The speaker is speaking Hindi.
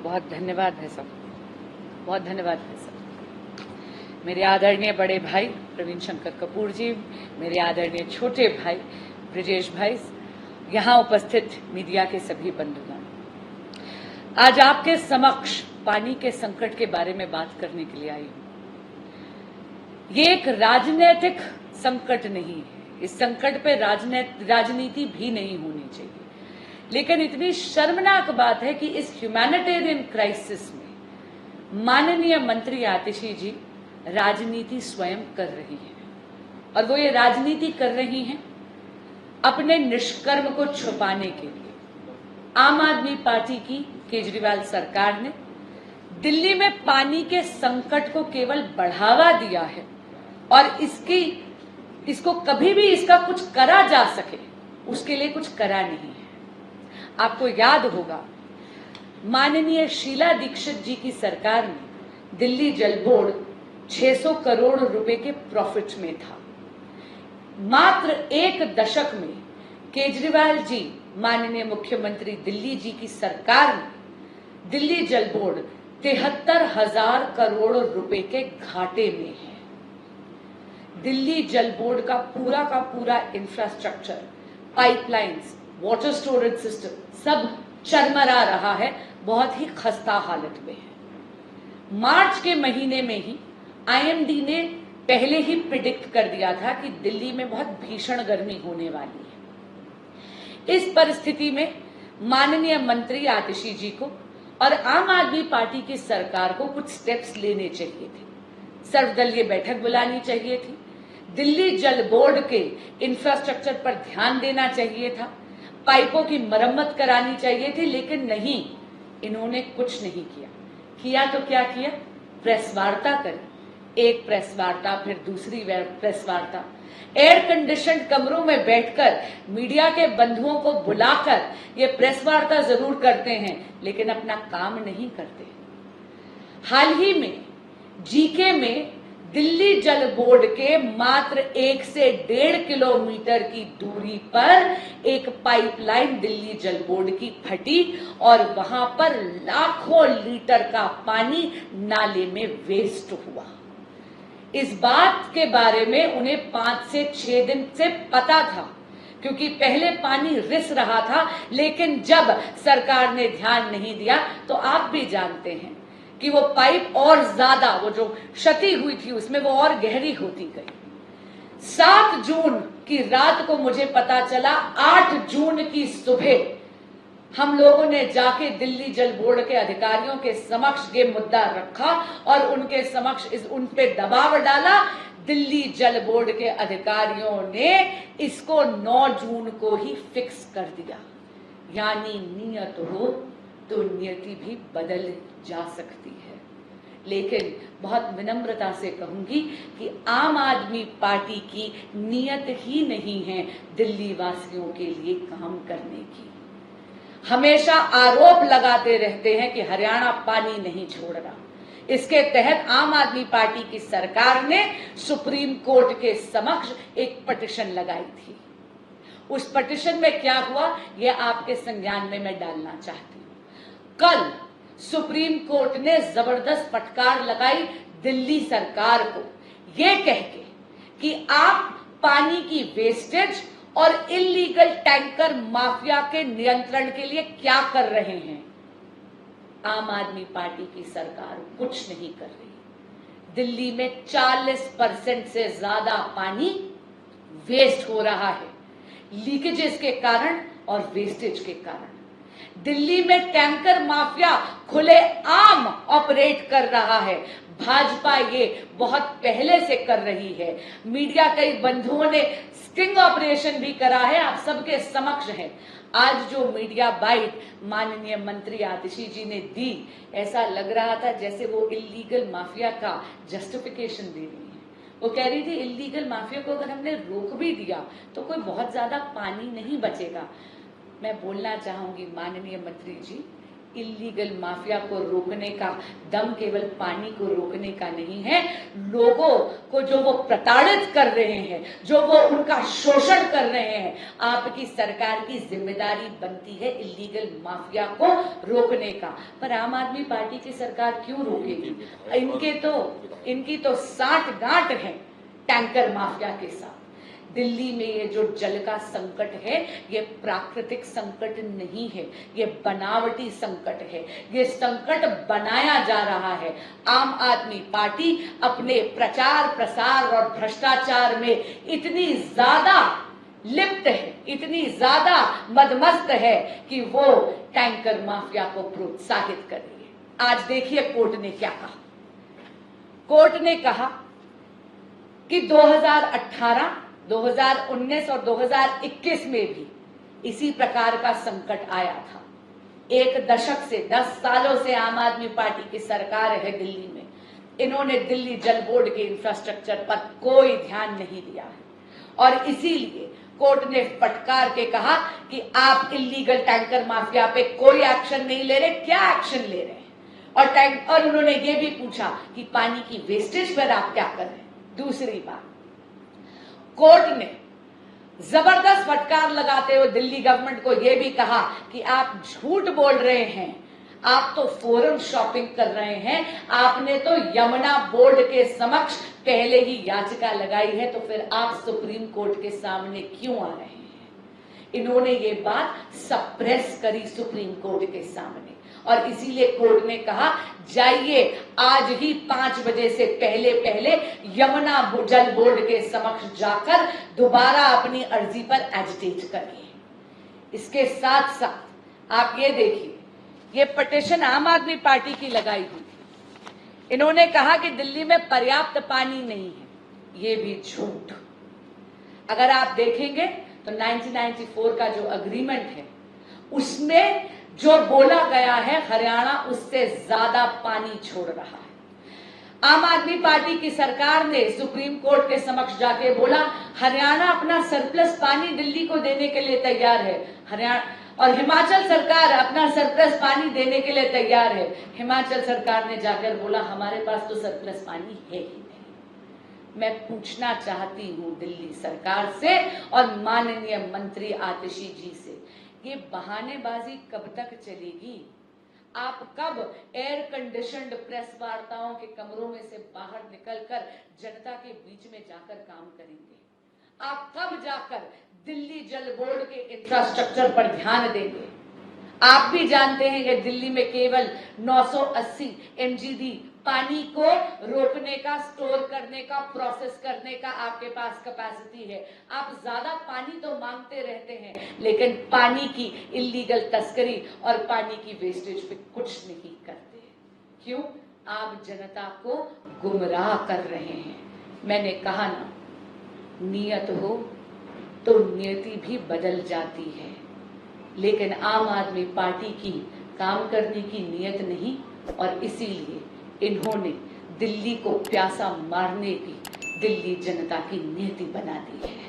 बहुत धन्यवाद है सब, बहुत धन्यवाद है सब। मेरे आदरणीय बड़े भाई प्रवीण शंकर कपूर जी, मेरे आदरणीय छोटे भाई ब्रिजेश भाई, यहाँ उपस्थित मीडिया के सभी बंधुगण, आज आपके समक्ष पानी के संकट के बारे में बात करने के लिए आई हूँ। ये एक राजनीतिक संकट नहीं है, इस संकट पे राजनीति भी नहीं होनी चाहिए, लेकिन इतनी शर्मनाक बात है कि इस ह्यूमैनिटेरियन क्राइसिस में माननीय मंत्री आतिशी जी राजनीति स्वयं कर रही है। और वो ये राजनीति कर रही हैं अपने निष्कर्म को छुपाने के लिए। आम आदमी पार्टी की केजरीवाल सरकार ने दिल्ली में पानी के संकट को केवल बढ़ावा दिया है और इसको कभी भी इसका कुछ करा जा सके उसके लिए कुछ करा नहीं है। आपको याद होगा माननीय शीला दीक्षित जी की सरकार में दिल्ली जल बोर्ड 600 करोड़ रुपए के प्रॉफिट में था। मात्र एक दशक में केजरीवाल जी माननीय मुख्यमंत्री दिल्ली जी की सरकार में दिल्ली जल बोर्ड 73,000 करोड़ रुपए के घाटे में है। दिल्ली जल बोर्ड का पूरा infrastructure, pipelines, water storage system सब चरमरा रहा है, बहुत ही खस्ता हालत में है। मार्च के महीने में ही आईएमडी ने पहले ही प्रिडिक्ट कर दिया था कि दिल्ली में बहुत भीषण गर्मी होने वाली है। इस परिस्थिति में माननीय मंत्री आतिशी जी को और आम आदमी पार्टी की सरकार को कुछ स्टेप्स लेने चाहिए थे। सर्वदलीय बैठक बुलानी चाहिए थी, दिल्ली जल बोर्ड के इंफ्रास्ट्रक्चर पर ध्यान देना चाहिए था, पाइपों की मरम्मत करानी चाहिए थी, लेकिन नहीं, इन्होंने कुछ नहीं किया। तो क्या किया? प्रेस वार्ता करी, एक प्रेस वार्ता फिर दूसरी प्रेस वार्ता, एयर कंडीशनड कमरों में बैठकर मीडिया के बंधुओं को बुलाकर ये प्रेस वार्ता जरूर करते हैं लेकिन अपना काम नहीं करते। हाल ही में जीके में दिल्ली जल बोर्ड के मात्र 1 से 1.5 किलोमीटर की दूरी पर एक पाइपलाइन दिल्ली जल बोर्ड की फटी और वहां पर लाखों लीटर का पानी नाले में वेस्ट हुआ। इस बात के बारे में उन्हें 5 से 6 दिन से पता था, क्योंकि पहले पानी रिस रहा था, लेकिन जब सरकार ने ध्यान नहीं दिया तो आप भी जानते हैं कि वो पाइप और ज्यादा, वो जो क्षति हुई थी उसमें वो और गहरी होती गई। 7 जून की रात को मुझे पता चला, 8 जून की सुबह हम लोगों ने जाके दिल्ली जल बोर्ड के अधिकारियों के समक्ष ये मुद्दा रखा और उनके समक्ष उन पे दबाव डाला। दिल्ली जल बोर्ड के अधिकारियों ने इसको 9 जून को ही फिक्स कर दिया। यानी नियत हो तो नियति भी बदल जा सकती है। लेकिन बहुत विनम्रता से कहूंगी कि आम आदमी पार्टी की नियत ही नहीं है दिल्ली वासियों के लिए काम करने की। हमेशा आरोप लगाते रहते हैं कि हरियाणा पानी नहीं छोड़ रहा। इसके तहत आम आदमी पार्टी की सरकार ने सुप्रीम कोर्ट के समक्ष एक पिटीशन लगाई थी। उस पिटीशन में क्या हुआ ये आपके संज्ञान में मैं डालना चाहती हूँ। कल सुप्रीम कोर्ट ने जबरदस्त फटकार लगाई दिल्ली सरकार को, ये कह के कि आप पानी की वेस्टेज और इलीगल टैंकर माफिया के नियंत्रण के लिए क्या कर रहे हैं। आम आदमी पार्टी की सरकार कुछ नहीं कर रही। दिल्ली में 40% से ज्यादा पानी वेस्ट हो रहा है, लीकेजेस के कारण और वेस्टेज के कारण। दिल्ली में टैंकर माफिया खुलेआम ऑपरेट कर रहा है। भाजपा ये बहुत पहले से कर रही है। मीडिया कई बंधुओं ने स्टिंग ऑपरेशन भी करा है, आप सबके समक्ष है। आज जो मीडिया बाइट माननीय मंत्री आतिशी जी ने दी, ऐसा लग रहा था जैसे वो इलीगल माफिया का जस्टिफिकेशन दे रही है। वो कह रही थी इलीगल माफिया को अगर हमने रोक भी दिया तो कोई बहुत ज्यादा पानी नहीं बचेगा। मैं बोलना चाहूंगी माननीय मंत्री जी, इल्लीगल माफिया को रोकने का दम केवल पानी को रोकने का नहीं है, लोगों को जो वो प्रताड़ित कर रहे हैं, जो वो उनका शोषण कर रहे हैं, आपकी सरकार की जिम्मेदारी बनती है इल्लीगल माफिया को रोकने का। पर आम आदमी पार्टी की सरकार क्यों रोकेगी? इनकी तो साठ गांठ है टैंकर माफिया के साथ। दिल्ली में ये जो जल का संकट है, ये प्राकृतिक संकट नहीं है, ये बनावटी संकट है। ये संकट बनाया जा रहा है। आम आदमी पार्टी अपने प्रचार प्रसार और भ्रष्टाचार में इतनी ज्यादा लिप्त है, इतनी ज्यादा मदमस्त है कि वो टैंकर माफिया को प्रोत्साहित कर रही है। आज देखिए कोर्ट ने क्या कहा। कोर्ट ने कहा कि 2018, 2019 और 2021 में भी इसी प्रकार का संकट आया था। एक दशक से 10 सालों से आम आदमी पार्टी की सरकार है दिल्ली में। इन्होंने दिल्ली जल बोर्ड के इंफ्रास्ट्रक्चर पर कोई ध्यान नहीं दिया है और इसीलिए कोर्ट ने फटकार के कहा कि आप इल्लीगल टैंकर माफिया पे कोई एक्शन नहीं ले रहे। क्या एक्शन ले रहे हैं? और उन्होंने ये भी पूछा कि पानी की वेस्टेज पर आप क्या कर रहे हैं। दूसरी बात, कोर्ट ने जबरदस्त फटकार लगाते हुए दिल्ली गवर्नमेंट को यह भी कहा कि आप झूठ बोल रहे हैं, आप तो फोरम शॉपिंग कर रहे हैं। आपने तो यमुना बोर्ड के समक्ष पहले ही याचिका लगाई है, तो फिर आप सुप्रीम कोर्ट के सामने क्यों आ रहे हैं? इन्होंने ये बात सप्रेस करी सुप्रीम कोर्ट के सामने और इसीलिए कोर्ट ने कहा जाइए आज ही 5 बजे से पहले यमुना जल बोर्ड के समक्ष जाकर दोबारा अपनी अर्जी पर एजिटेट करिए। इसके साथ साथ आप ये देखिए, ये पिटीशन आम आदमी पार्टी की लगाई हुई थी। इन्होंने कहा कि दिल्ली में पर्याप्त पानी नहीं है। ये भी झूठ। अगर आप देखेंगे तो 1994 का जो अग्रीमेंट है उसमें जो बोला गया है हरियाणा उससे ज्यादा पानी छोड़ रहा है। आम आदमी पार्टी की सरकार ने सुप्रीम कोर्ट के समक्ष जाके बोला हरियाणा अपना सरप्लस पानी दिल्ली को देने के लिए तैयार है। हरियाणा और हिमाचल सरकार अपना सरप्लस पानी देने के लिए तैयार है। हिमाचल सरकार ने जाकर बोला हमारे पास तो सरप्लस पानी है ही नहीं। मैं पूछना चाहती हूं दिल्ली सरकार से और माननीय मंत्री आतिशी जी से, ये बहानेबाजी कब तक चलेगी? आप कब एयर कंडीशनड प्रेस वार्ताओं के कमरों में से बाहर निकलकर जनता के बीच में जाकर काम करेंगे? आप कब जाकर दिल्ली जल बोर्ड के इंफ्रास्ट्रक्चर पर ध्यान देंगे? आप भी जानते हैं कि दिल्ली में केवल 980 MGD पानी को रोकने का, स्टोर करने का, प्रोसेस करने का आपके पास कैपेसिटी है। आप ज्यादा पानी तो मांगते रहते हैं लेकिन पानी की इल्लीगल तस्करी और पानी की वेस्टेज पे कुछ नहीं करते। क्यों? आप जनता को गुमराह कर रहे हैं। मैंने कहा ना, नियत हो तो नियति भी बदल जाती है, लेकिन आम आदमी पार्टी की काम करने की नियत नहीं और इसीलिए इन्होंने दिल्ली को प्यासा मारने की दिल्ली जनता की नीति बना दी है।